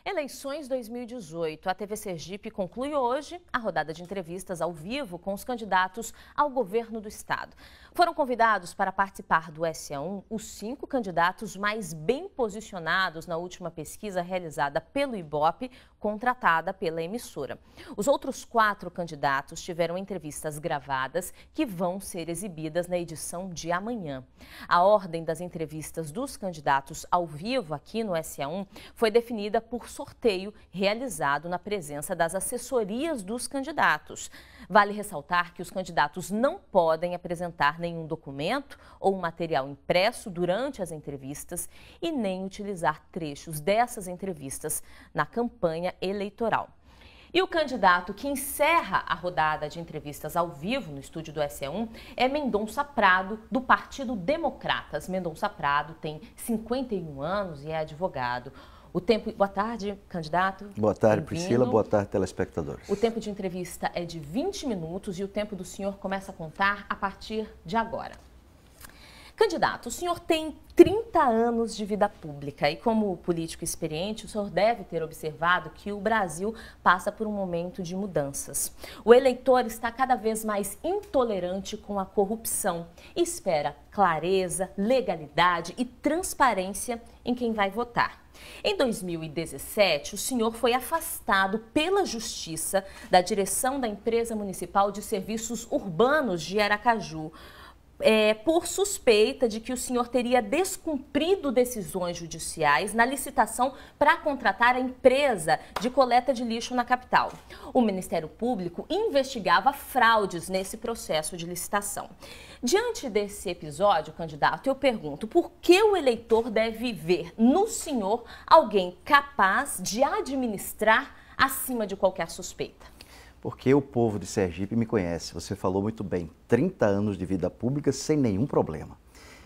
Eleições 2018. A TV Sergipe conclui hoje a rodada de entrevistas ao vivo com os candidatos ao governo do estado. Foram convidados para participar do SA1 os 5 candidatos mais bem posicionados na última pesquisa realizada pelo Ibope, contratada pela emissora. Os outros 4 candidatos tiveram entrevistas gravadas que vão ser exibidas na edição de amanhã. A ordem das entrevistas dos candidatos ao vivo aqui no SA1 foi definida por sorteio realizado na presença das assessorias dos candidatos. Vale ressaltar que os candidatos não podem apresentar nenhum documento ou material impresso durante as entrevistas e nem utilizar trechos dessas entrevistas na campanha eleitoral. E o candidato que encerra a rodada de entrevistas ao vivo no estúdio do SA1 é Mendonça Prado, do Partido Democratas. Mendonça Prado tem 51 anos e é advogado. Boa tarde, candidato. Boa tarde, Priscila. Boa tarde, telespectadores. O tempo de entrevista é de 20 minutos e o tempo do senhor começa a contar a partir de agora. Candidato, o senhor tem 30 anos de vida pública e, como político experiente, o senhor deve ter observado que o Brasil passa por um momento de mudanças. O eleitor está cada vez mais intolerante com a corrupção e espera clareza, legalidade e transparência em quem vai votar. Em 2017, o senhor foi afastado pela Justiça da direção da Empresa Municipal de Serviços Urbanos de Aracaju, por suspeita de que o senhor teria descumprido decisões judiciais na licitação para contratar a empresa de coleta de lixo na capital. O Ministério Público investigava fraudes nesse processo de licitação. Diante desse episódio, candidato, eu pergunto por que o eleitor deve ver no senhor alguém capaz de administrar acima de qualquer suspeita? Porque o povo de Sergipe me conhece, você falou muito bem, 30 anos de vida pública sem nenhum problema.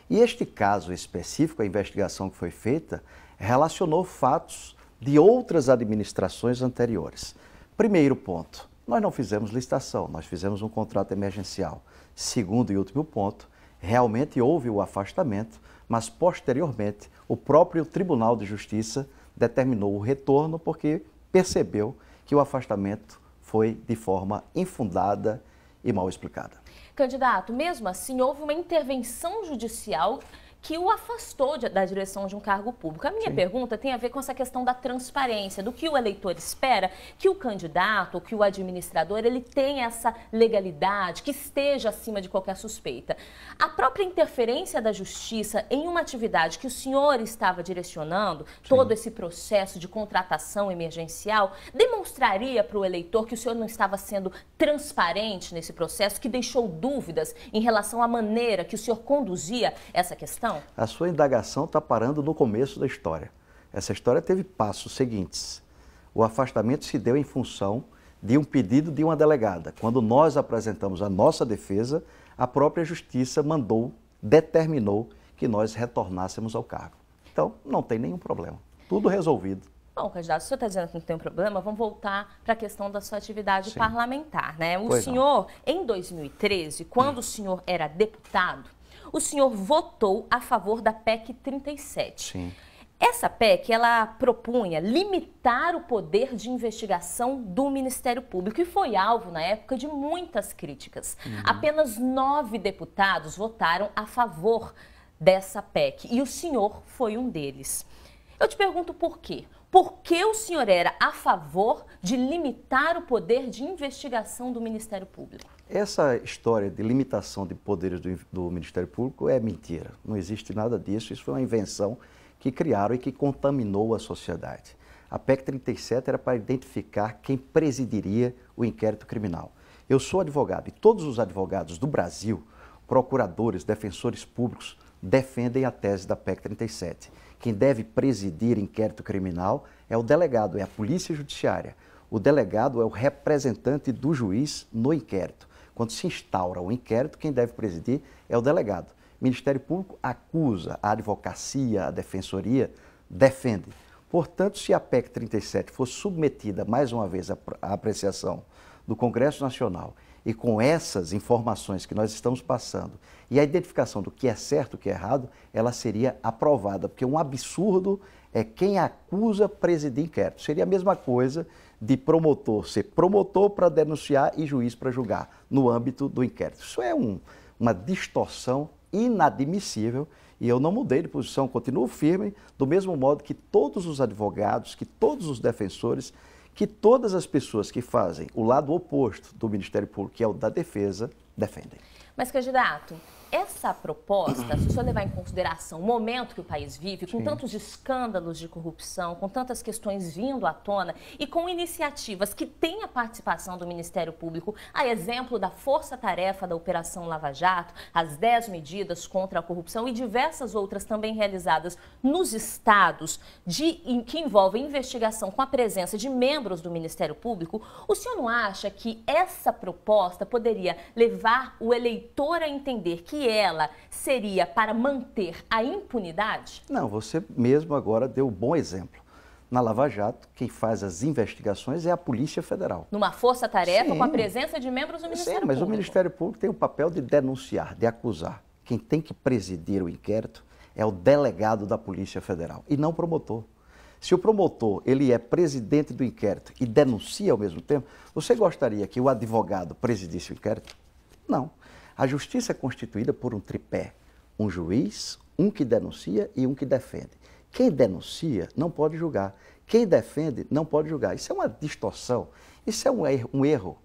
E este caso específico, a investigação que foi feita, relacionou fatos de outras administrações anteriores. Primeiro ponto, nós não fizemos licitação, nós fizemos um contrato emergencial. Segundo e último ponto, realmente houve o afastamento, mas posteriormente o próprio Tribunal de Justiça determinou o retorno porque percebeu que o afastamento foi de forma infundada e mal explicada. Candidato, mesmo assim, houve uma intervenção judicial que o afastou da direção de um cargo público. A minha pergunta tem a ver com essa questão da transparência, do que o eleitor espera que o candidato ou que o administrador ele tenha essa legalidade, que esteja acima de qualquer suspeita. A própria interferência da justiça em uma atividade que o senhor estava direcionando, todo esse processo de contratação emergencial, demonstraria para o eleitor que o senhor não estava sendo transparente nesse processo, que deixou dúvidas em relação à maneira que o senhor conduzia essa questão? A sua indagação está parando no começo da história. Essa história teve passos seguintes. O afastamento se deu em função de um pedido de uma delegada. Quando nós apresentamos a nossa defesa, a própria Justiça determinou que nós retornássemos ao cargo. Então, não tem nenhum problema. Tudo resolvido. Bom, candidato, o senhor está dizendo que não tem um problema, vamos voltar para a questão da sua atividade parlamentar, né? O senhor, em 2013, quando o senhor era deputado, o senhor votou a favor da PEC 37. Sim. Essa PEC, ela propunha limitar o poder de investigação do Ministério Público e foi alvo, na época, de muitas críticas. Apenas 9 deputados votaram a favor dessa PEC e o senhor foi um deles. Eu te pergunto por quê? Por que o senhor era a favor de limitar o poder de investigação do Ministério Público? Essa história de limitação de poderes do Ministério Público é mentira. Não existe nada disso. Isso foi uma invenção que criaram e que contaminou a sociedade. A PEC 37 era para identificar quem presidiria o inquérito criminal. Eu sou advogado e todos os advogados do Brasil, procuradores, defensores públicos, defendem a tese da PEC 37. Quem deve presidir inquérito criminal é o delegado, é a Polícia Judiciária. O delegado é o representante do juiz no inquérito. Quando se instaura o inquérito, quem deve presidir é o delegado. O Ministério Público acusa, a advocacia, a defensoria defende. Portanto, se a PEC 37 for submetida mais uma vez à apreciação do Congresso Nacional E com essas informações que nós estamos passando e a identificação do que é certo e o que é errado, ela seria aprovada, porque um absurdo é quem acusa presidir inquérito. Seria a mesma coisa de promotor ser promotor para denunciar e juiz para julgar no âmbito do inquérito. Isso é uma distorção inadmissível e eu não mudei de posição, continuo firme, do mesmo modo que todos os advogados, que todos os defensores, que todas as pessoas que fazem o lado oposto do Ministério Público, que é o da defesa, defendem. Mas, candidato, essa proposta, se o senhor levar em consideração o momento que o país vive, com tantos escândalos de corrupção, com tantas questões vindo à tona e com iniciativas que têm a participação do Ministério Público, a exemplo da força-tarefa da Operação Lava Jato, as 10 medidas contra a corrupção e diversas outras também realizadas nos estados que envolvem investigação com a presença de membros do Ministério Público, o senhor não acha que essa proposta poderia levar o eleitor a entender que ela seria para manter a impunidade? Não, você mesmo agora deu um bom exemplo. Na Lava Jato, quem faz as investigações é a Polícia Federal. Numa força-tarefa com a presença de membros do Ministério Público. Sim, mas o Ministério Público tem o papel de denunciar, de acusar. Quem tem que presidir o inquérito é o delegado da Polícia Federal e não o promotor. Se o promotor ele é presidente do inquérito e denuncia ao mesmo tempo, você gostaria que o advogado presidisse o inquérito? Não. A justiça é constituída por um tripé, um juiz, um que denuncia e um que defende. Quem denuncia não pode julgar, quem defende não pode julgar. Isso é uma distorção, isso é um erro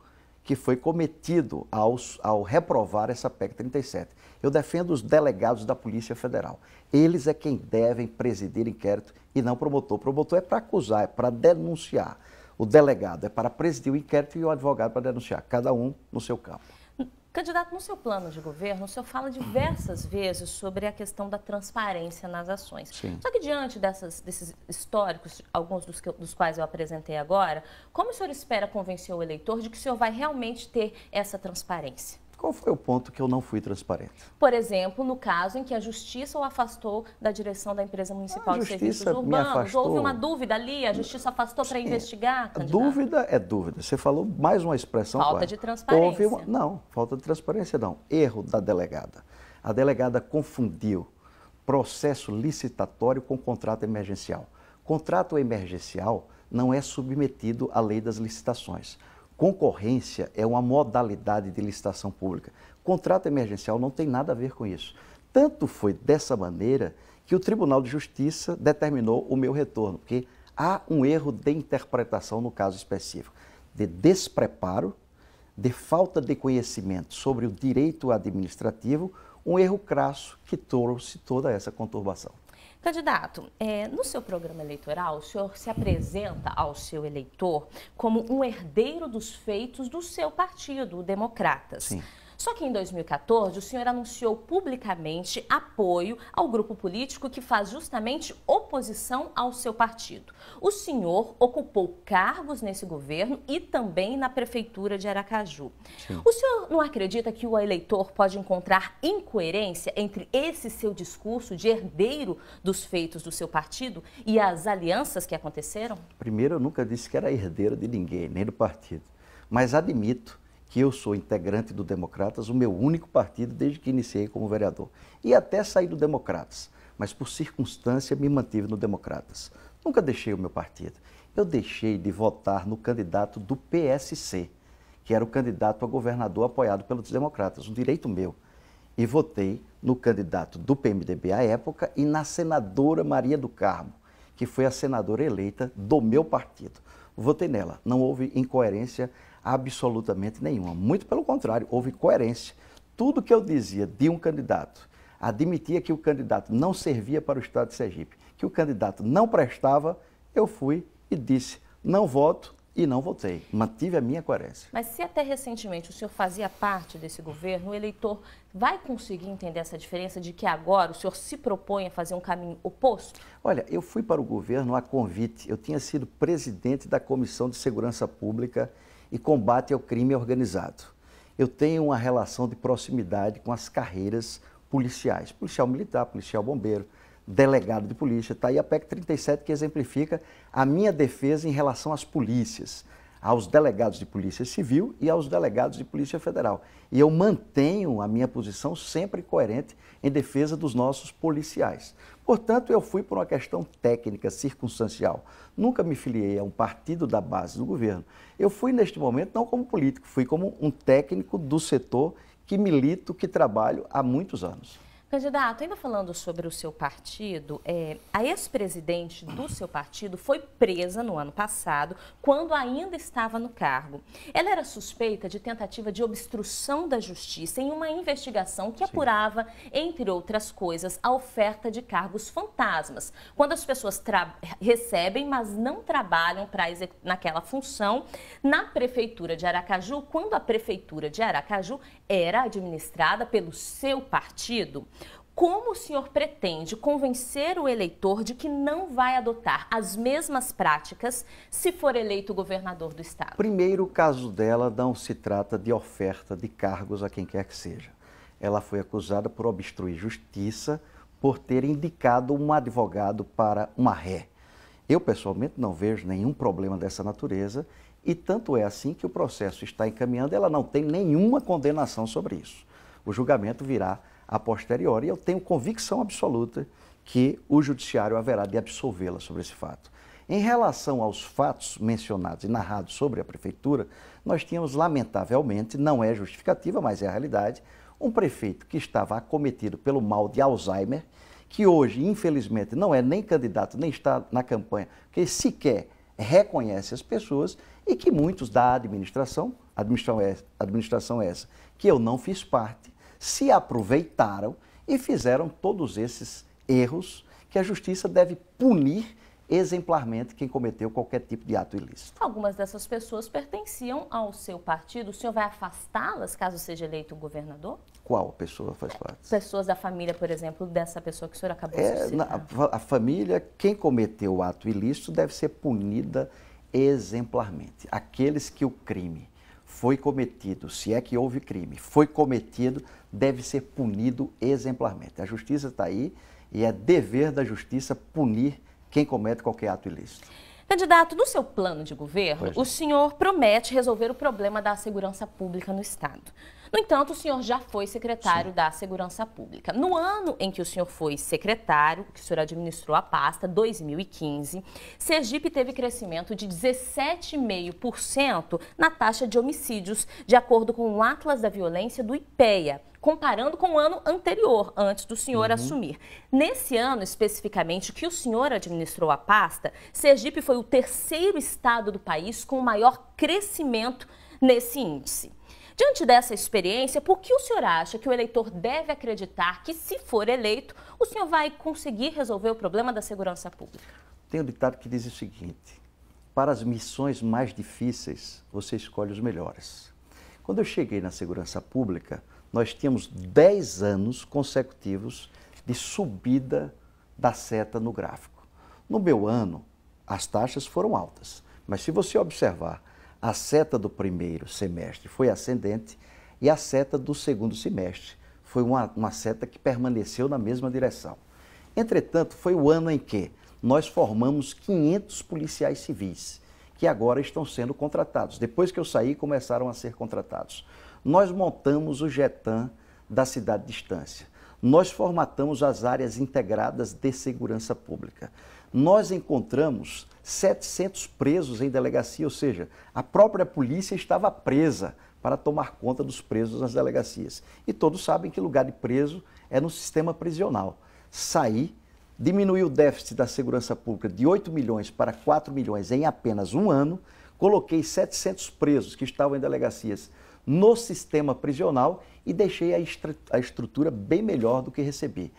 que foi cometido ao reprovar essa PEC 37. Eu defendo os delegados da Polícia Federal. Eles é quem devem presidir inquérito e não o promotor. O promotor é para acusar, é para denunciar. O delegado é para presidir o inquérito e o advogado para denunciar, cada um no seu campo. Candidato, no seu plano de governo, o senhor fala diversas vezes sobre a questão da transparência nas ações. Sim. Só que diante desses históricos, alguns dos quais eu apresentei agora, como o senhor espera convencer o eleitor de que o senhor vai realmente ter essa transparência? Qual foi o ponto que eu não fui transparente? Por exemplo, no caso em que a Justiça o afastou da direção da empresa municipal de serviços urbanos. Houve uma dúvida ali, a Justiça afastou para investigar, candidato? Dúvida é dúvida. Você falou mais uma expressão. Falta de transparência. Não, falta de transparência não. Erro da delegada. A delegada confundiu processo licitatório com contrato emergencial. Contrato emergencial não é submetido à lei das licitações. Concorrência é uma modalidade de licitação pública. Contrato emergencial não tem nada a ver com isso. Tanto foi dessa maneira que o Tribunal de Justiça determinou o meu retorno, porque há um erro de interpretação no caso específico, de despreparo, de falta de conhecimento sobre o direito administrativo, um erro crasso que trouxe toda essa conturbação. Candidato, no seu programa eleitoral, o senhor se apresenta ao seu eleitor como um herdeiro dos feitos do seu partido, o Democratas. Sim. Só que em 2014, o senhor anunciou publicamente apoio ao grupo político que faz justamente oposição ao seu partido. O senhor ocupou cargos nesse governo e também na prefeitura de Aracaju. Sim. O senhor não acredita que o eleitor pode encontrar incoerência entre esse seu discurso de herdeiro dos feitos do seu partido e as alianças que aconteceram? Primeiro, eu nunca disse que era herdeiro de ninguém, nem do partido, mas admito que eu sou integrante do Democratas, o meu único partido desde que iniciei como vereador. E até saí do Democratas, mas por circunstância me mantive no Democratas. Nunca deixei o meu partido. Eu deixei de votar no candidato do PSC, que era o candidato a governador apoiado pelos Democratas, um direito meu. E votei no candidato do PMDB à época e na senadora Maria do Carmo, que foi a senadora eleita do meu partido. Votei nela. Não houve incoerência absolutamente nenhuma. Muito pelo contrário, houve coerência. Tudo que eu dizia de um candidato, admitia que o candidato não servia para o estado de Sergipe, que o candidato não prestava, eu fui e disse, não voto e não votei. Mantive a minha coerência. Mas se até recentemente o senhor fazia parte desse governo, o eleitor vai conseguir entender essa diferença de que agora o senhor se propõe a fazer um caminho oposto? Olha, eu fui para o governo a convite. Eu tinha sido presidente da Comissão de Segurança Pública e Combate ao Crime Organizado. Eu tenho uma relação de proximidade com as carreiras policiais, policial militar, policial bombeiro, delegado de polícia. Está aí a PEC 37 que exemplifica a minha defesa em relação às polícias. aos delegados de Polícia Civil e aos delegados de Polícia Federal. E eu mantenho a minha posição sempre coerente em defesa dos nossos policiais. Portanto, eu fui por uma questão técnica, circunstancial. Nunca me filiei a um partido da base do governo. Eu fui, neste momento, não como político, fui como um técnico do setor que milito, que trabalho há muitos anos. Candidato, ainda falando sobre o seu partido, a ex-presidente do seu partido foi presa no ano passado, quando ainda estava no cargo. Ela era suspeita de tentativa de obstrução da justiça em uma investigação que apurava, entre outras coisas, a oferta de cargos fantasmas, quando as pessoas recebem, mas não trabalham naquela função na Prefeitura de Aracaju, quando a Prefeitura de Aracaju era administrada pelo seu partido. Como o senhor pretende convencer o eleitor de que não vai adotar as mesmas práticas se for eleito governador do estado? Primeiro, o caso dela não se trata de oferta de cargos a quem quer que seja. Ela foi acusada por obstruir justiça, por ter indicado um advogado para uma ré. Eu, pessoalmente, não vejo nenhum problema dessa natureza e tanto é assim que o processo está encaminhando, ela não tem nenhuma condenação sobre isso. O julgamento virá a posteriori, e eu tenho convicção absoluta que o judiciário haverá de absolvê-la sobre esse fato. Em relação aos fatos mencionados e narrados sobre a prefeitura, nós tínhamos, lamentavelmente, não é justificativa, mas é a realidade, um prefeito que estava acometido pelo mal de Alzheimer, que hoje, infelizmente, não é nem candidato, nem está na campanha, que sequer reconhece as pessoas e que muitos da administração essa, que eu não fiz parte, se aproveitaram e fizeram todos esses erros que a justiça deve punir exemplarmente quem cometeu qualquer tipo de ato ilícito. Algumas dessas pessoas pertenciam ao seu partido. O senhor vai afastá-las caso seja eleito governador? Qual pessoa faz parte? Pessoas da família, por exemplo, dessa pessoa que o senhor acabou de citar. A família, quem cometeu o ato ilícito deve ser punida exemplarmente. Aqueles que o crime foi cometido, se é que houve crime, foi cometido, deve ser punido exemplarmente. A justiça está aí e é dever da justiça punir quem comete qualquer ato ilícito. Candidato, no seu plano de governo, o senhor promete resolver o problema da segurança pública no estado. No entanto, o senhor já foi secretário da Segurança Pública. No ano em que o senhor foi secretário, que o senhor administrou a pasta, 2015, Sergipe teve crescimento de 17,5% na taxa de homicídios, de acordo com o Atlas da Violência do IPEA, comparando com o ano anterior, antes do senhor assumir. Nesse ano, especificamente, que o senhor administrou a pasta, Sergipe foi o terceiro estado do país com o maior crescimento nesse índice. Diante dessa experiência, por que o senhor acha que o eleitor deve acreditar que, se for eleito, o senhor vai conseguir resolver o problema da segurança pública? Tem um ditado que diz o seguinte: para as missões mais difíceis, você escolhe os melhores. Quando eu cheguei na segurança pública, nós tínhamos 10 anos consecutivos de subida da seta no gráfico. No meu ano, as taxas foram altas, mas se você observar, a seta do primeiro semestre foi ascendente e a seta do segundo semestre foi uma seta que permaneceu na mesma direção. Entretanto, foi o ano em que nós formamos 500 policiais civis, que agora estão sendo contratados. Depois que eu saí, começaram a ser contratados. Nós montamos o GETAM da cidade de Estância. Nós formatamos as áreas integradas de segurança pública. Nós encontramos 700 presos em delegacia, ou seja, a própria polícia estava presa para tomar conta dos presos nas delegacias. E todos sabem que lugar de preso é no sistema prisional. Saí, diminuí o déficit da segurança pública de 8 milhões para 4 milhões em apenas um ano, coloquei 700 presos que estavam em delegacias no sistema prisional e deixei a estrutura bem melhor do que recebi.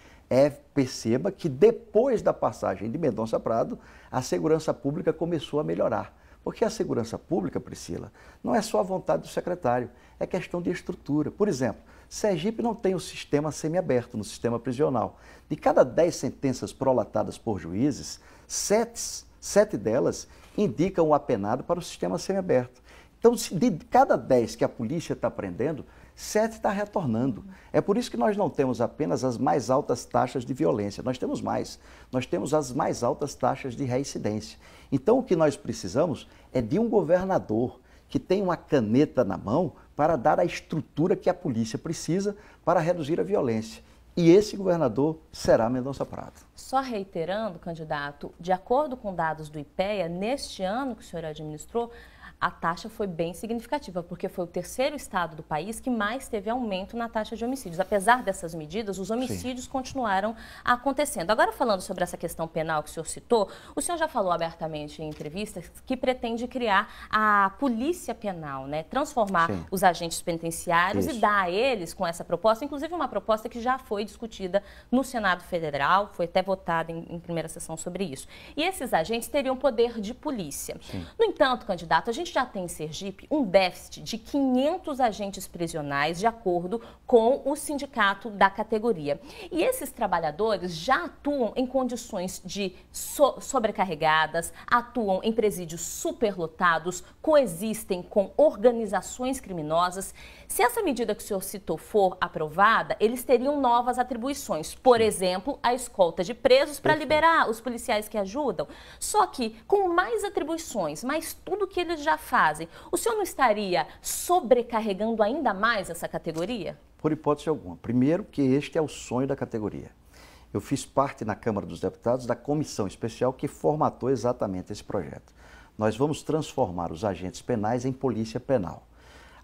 Perceba que depois da passagem de Mendonça Prado, a segurança pública começou a melhorar. Porque a segurança pública, Priscila, não é só a vontade do secretário, é questão de estrutura. Por exemplo, Sergipe não tem o sistema semiaberto no sistema prisional. De cada 10 sentenças prolatadas por juízes, 7 delas indicam o apenado para o sistema semiaberto. Então, de cada 10 que a polícia está prendendo, 7 está retornando. É por isso que nós não temos apenas as mais altas taxas de violência, nós temos mais. Nós temos as mais altas taxas de reincidência. Então, o que nós precisamos é de um governador que tenha uma caneta na mão para dar a estrutura que a polícia precisa para reduzir a violência. E esse governador será Mendonça Prado. Só reiterando, candidato, de acordo com dados do IPEA, neste ano que o senhor administrou, a taxa foi bem significativa, porque foi o terceiro estado do país que mais teve aumento na taxa de homicídios. Apesar dessas medidas, os homicídios continuaram acontecendo. Agora, falando sobre essa questão penal que o senhor citou, o senhor já falou abertamente em entrevistas que pretende criar a polícia penal, né? Transformar os agentes penitenciários e dar a eles, com essa proposta, inclusive uma proposta que já foi discutida no Senado Federal, foi até votada em primeira sessão sobre isso. E esses agentes teriam poder de polícia. No entanto, candidato, a gente já tem em Sergipe um déficit de 500 agentes prisionais, de acordo com o sindicato da categoria. E esses trabalhadores já atuam em condições de sobrecarregadas, atuam em presídios superlotados, coexistem com organizações criminosas. Se essa medida que o senhor citou for aprovada, eles teriam novas atribuições. Por exemplo, a escolta de presos para liberar os policiais que ajudam. Só que com mais atribuições, mais tudo que eles já fazem, o senhor não estaria sobrecarregando ainda mais essa categoria? Por hipótese alguma. Primeiro que este é o sonho da categoria. Eu fiz parte na Câmara dos Deputados da comissão especial que formatou exatamente esse projeto. Nós vamos transformar os agentes penais em polícia penal.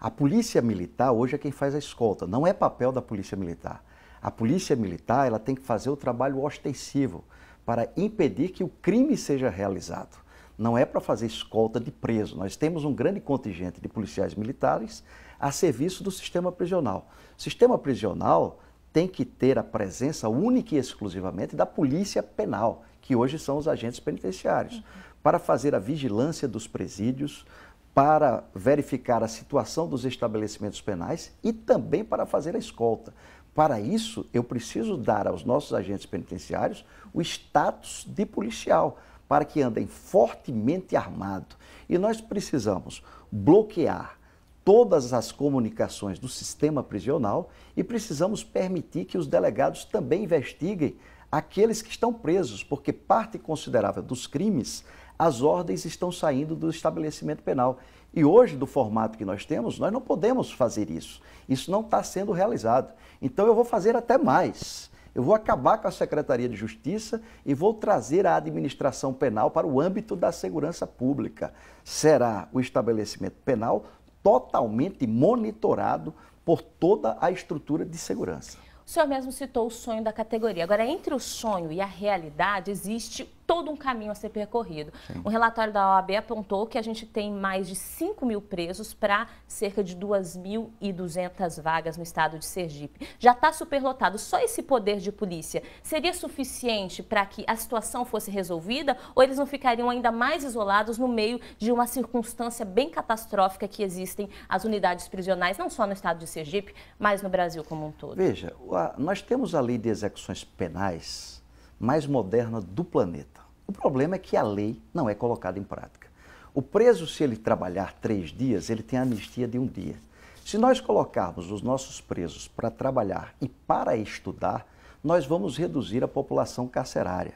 A polícia militar hoje é quem faz a escolta, não é papel da polícia militar. A polícia militar ela tem que fazer o trabalho ostensivo para impedir que o crime seja realizado. Não é para fazer escolta de preso. Nós temos um grande contingente de policiais militares a serviço do sistema prisional. O sistema prisional tem que ter a presença única e exclusivamente da polícia penal, que hoje são os agentes penitenciários, para fazer a vigilância dos presídios, para verificar a situação dos estabelecimentos penais e também para fazer a escolta. Para isso, eu preciso dar aos nossos agentes penitenciários o status de policial, para que andem fortemente armados. E nós precisamos bloquear todas as comunicações do sistema prisional e precisamos permitir que os delegados também investiguem aqueles que estão presos, porque parte considerável dos crimes, as ordens estão saindo do estabelecimento penal. E hoje, do formato que nós temos, nós não podemos fazer isso. Isso não está sendo realizado. Então eu vou fazer até mais. Eu vou acabar com a Secretaria de Justiça e vou trazer a administração penal para o âmbito da segurança pública. Será o estabelecimento penal totalmente monitorado por toda a estrutura de segurança. O senhor mesmo citou o sonho da categoria. Agora, entre o sonho e a realidade, existe todo um caminho a ser percorrido. Um relatório da OAB apontou que a gente tem mais de 5 mil presos para cerca de 2.200 vagas no estado de Sergipe. Já está superlotado. Só esse poder de polícia seria suficiente para que a situação fosse resolvida ou eles não ficariam ainda mais isolados no meio de uma circunstância bem catastrófica que existem as unidades prisionais, não só no estado de Sergipe, mas no Brasil como um todo? Veja, nós temos a lei de execuções penais mais moderna do planeta. O problema é que a lei não é colocada em prática. O preso, se ele trabalhar 3 dias, ele tem anistia de 1 dia. Se nós colocarmos os nossos presos para trabalhar e para estudar, nós vamos reduzir a população carcerária.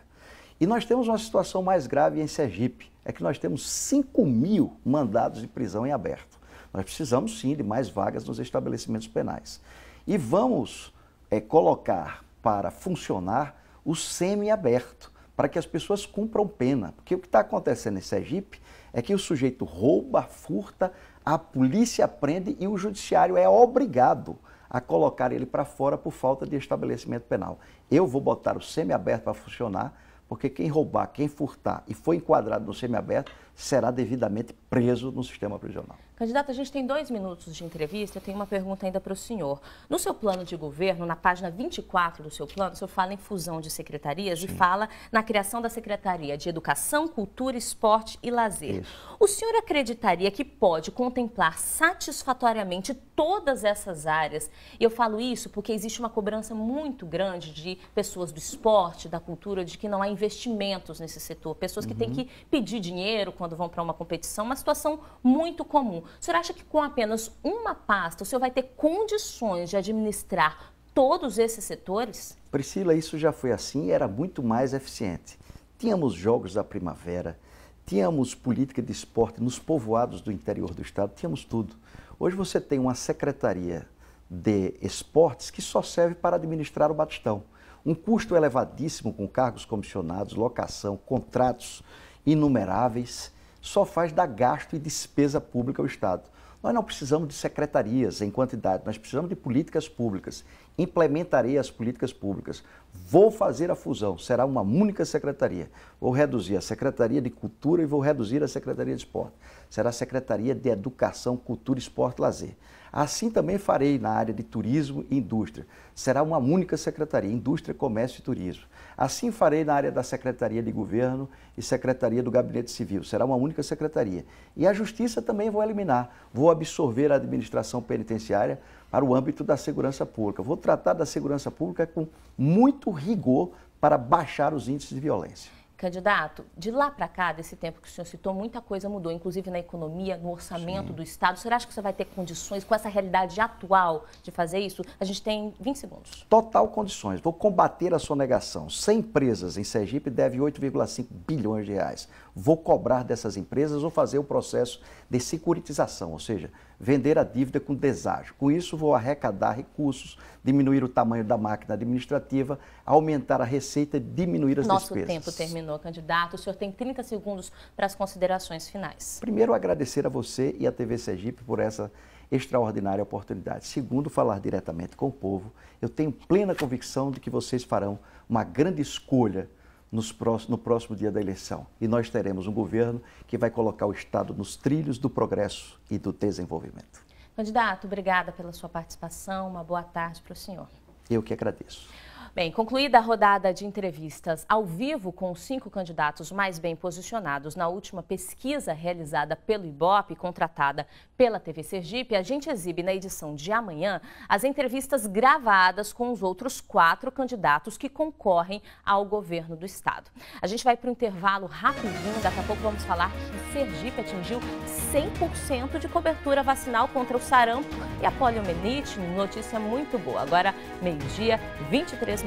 E nós temos uma situação mais grave em Sergipe, é que nós temos 5 mil mandados de prisão em aberto. Nós precisamos sim de mais vagas nos estabelecimentos penais. E vamos colocar para funcionar o semiaberto, para que as pessoas cumpram pena. Porque o que está acontecendo em Sergipe é que o sujeito rouba, furta, a polícia prende e o judiciário é obrigado a colocar ele para fora por falta de estabelecimento penal. Eu vou botar o semiaberto para funcionar, porque quem roubar, quem furtar e for enquadrado no semiaberto será devidamente preso no sistema prisional. Candidato, a gente tem 2 minutos de entrevista, eu tenho uma pergunta ainda para o senhor. No seu plano de governo, na página 24 do seu plano, o senhor fala em fusão de secretarias e fala na criação da Secretaria de Educação, Cultura, Esporte e Lazer. Isso. O senhor acreditaria que pode contemplar satisfatoriamente todas essas áreas? E eu falo isso porque existe uma cobrança muito grande de pessoas do esporte, da cultura, de que não há investimentos nesse setor. Pessoas que têm que pedir dinheiro quando vão para uma competição, uma situação muito comum. O senhor acha que com apenas uma pasta o senhor vai ter condições de administrar todos esses setores? Priscila, isso já foi assim e era muito mais eficiente. Tínhamos Jogos da Primavera, tínhamos política de esporte nos povoados do interior do estado, tínhamos tudo. Hoje você tem uma secretaria de esportes que só serve para administrar o Batistão. Um custo elevadíssimo com cargos comissionados, locação, contratos inumeráveis, só faz dar gasto e despesa pública ao Estado. Nós não precisamos de secretarias em quantidade, nós precisamos de políticas públicas. Implementarei as políticas públicas. Vou fazer a fusão, será uma única secretaria. Vou reduzir a Secretaria de Cultura e vou reduzir a Secretaria de Esporte. Será a Secretaria de Educação, Cultura, Esporte e Lazer. Assim também farei na área de turismo e indústria. Será uma única secretaria, Indústria, Comércio e Turismo. Assim farei na área da Secretaria de Governo e Secretaria do Gabinete Civil. Será uma única secretaria. E a Justiça também vou eliminar. Vou absorver a administração penitenciária para o âmbito da segurança pública. Vou tratar da segurança pública com muito rigor para baixar os índices de violência. Candidato, de lá para cá, desse tempo que o senhor citou, muita coisa mudou, inclusive na economia, no orçamento do Estado. O senhor acha que você vai ter condições, com essa realidade atual, de fazer isso? A gente tem 20 segundos. Total condições. Vou combater a sonegação. 100 empresas em Sergipe devem 8,5 bilhões de reais. Vou cobrar dessas empresas ou fazer o processo de securitização, ou seja, vender a dívida com deságio. Com isso, vou arrecadar recursos, diminuir o tamanho da máquina administrativa, aumentar a receita e diminuir as despesas. Nosso tempo terminou, candidato. O senhor tem 30 segundos para as considerações finais. Primeiro, agradecer a você e à TV Sergipe por essa extraordinária oportunidade. Segundo, falar diretamente com o povo. Eu tenho plena convicção de que vocês farão uma grande escolha no próximo dia da eleição. E nós teremos um governo que vai colocar o Estado nos trilhos do progresso e do desenvolvimento. Candidato, obrigada pela sua participação. Uma boa tarde para o senhor. Eu que agradeço. Bem, concluída a rodada de entrevistas ao vivo com os 5 candidatos mais bem posicionados na última pesquisa realizada pelo Ibope, contratada pela TV Sergipe, a gente exibe na edição de amanhã as entrevistas gravadas com os outros 4 candidatos que concorrem ao governo do estado. A gente vai para o intervalo rapidinho, daqui a pouco vamos falar que Sergipe atingiu 100% de cobertura vacinal contra o sarampo e a poliomielite, notícia muito boa. Agora, meio-dia, 23 minutos.